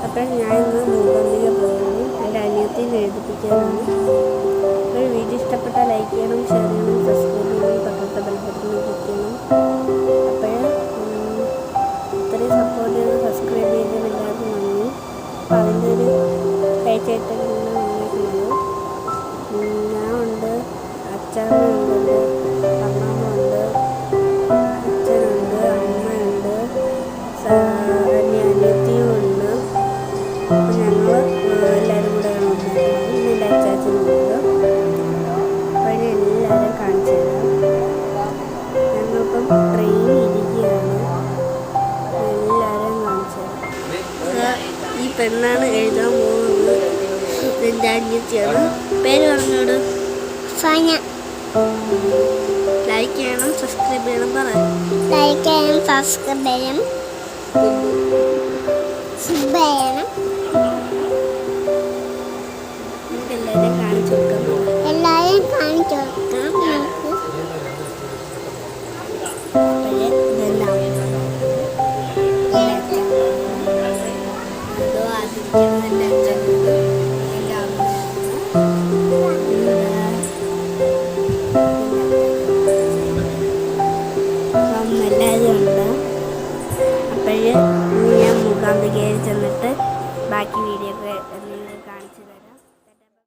അപ്പോൾ ഞാൻ ഇന്ന് മൂകാംബിക പോകുന്നു. എൻ്റെ അനിയത്തിനെ എഴുതിപ്പിക്കാനാണ്. ഒരു വീഡിയോ ഇഷ്ടപ്പെട്ടാൽ ലൈക്ക് ചെയ്യണം, ഷെയർ ചെയ്യണം, സബ്സ്ക്രൈബ് ചെയ്യണം, തൊട്ടടുത്ത ബെൽ ബട്ടൺ ക്ലിക്ക് ചെയ്യണം. അപ്പോൾ ഇത്രയും സപ്പോർട്ട് ചെയ്ത് സബ്സ്ക്രൈബ് ചെയ്തതിന് എല്ലാവർക്കും നന്ദി. അപ്പോൾ അതിൻ്റെ ഒരു കയറ്റേറ്റം വന്നിരിക്കുന്നത് ഞാൻ ഉണ്ട്, അച്ഛനുണ്ട്, അമ്മമ്മ ഉണ്ട്, അച്ഛനുണ്ട്, അമ്മയുണ്ട്, അനിയത്തിയും ഉണ്ട്. അപ്പോൾ ഞങ്ങൾ എല്ലാവരും കൂടെയാണ് വന്നിരിക്കുന്നത്. എൻ്റെ അച്ചാച്ചനുണ്ട്. അപ്പോൾ അതിനെ എല്ലാവരും കാണിച്ചു തരാം. ഞങ്ങളിപ്പം ട്രെയിനിൽ ഇരിക്കുകയാണ്. എല്ലാവരും കാണിച്ചു തരാം. ഈ പെണ്ണാണ് എഴുതാൻ പോകുന്നത്. എൻ്റെ അനിയത്തിയാണ്. പേര് പറഞ്ഞോട്. സോന. ലൈക്ക് ചെയ്യണം, സബ്സ്ക്രൈബ് ചെയ്യണം. പറയാം ലൈക്ക് ചെയ്യണം, സബ്സ്ക്രൈബ് ചെയ്യണം, എല്ലാവരും കാണിച്ചു കൊടുക്കാം. എല്ലാവരും കാണിച്ചു കൊടുക്കാം. നമുക്ക് എല്ലാവരും ഉണ്ട്. അപ്പോഴ് ഞാൻ മൂകാംബികയിൽ ചെന്നിട്ട് ബാക്കി വീഡിയോ ഒക്കെ